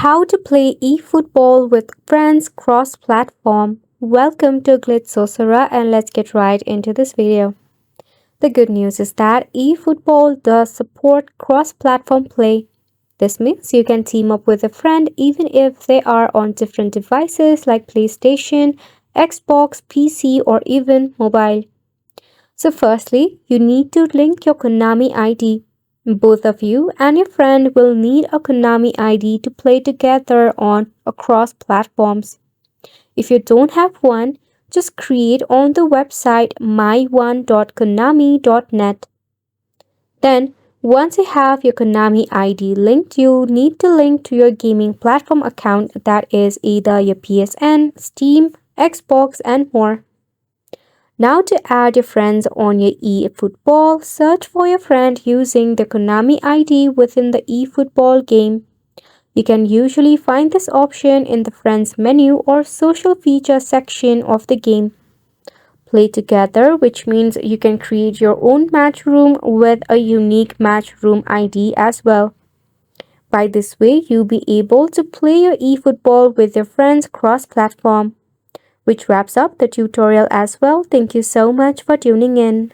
How to play eFootball with friends cross-platform. Welcome to Glitz Sosara and let's get right into this video. The good news is that eFootball does support cross-platform play. This means you can team up with a friend even if they are on different devices like PlayStation, Xbox, PC or even mobile. So firstly, you need to link your Konami ID. Both of you and your friend will need a Konami ID to play together on across platforms. If you don't have one, just create on the website myone.konami.net. Then, once you have your Konami ID linked, you need to link to your gaming platform account that is either your PSN, Steam, Xbox, and more. Now to add your friends on your eFootball, search for your friend using the Konami ID within the eFootball game. You can usually find this option in the Friends menu or Social Features section of the game. Play together, which means you can create your own match room with a unique match room ID as well. By this way, you'll be able to play your eFootball with your friends cross-platform. Which wraps up the tutorial as well. Thank you so much for tuning in.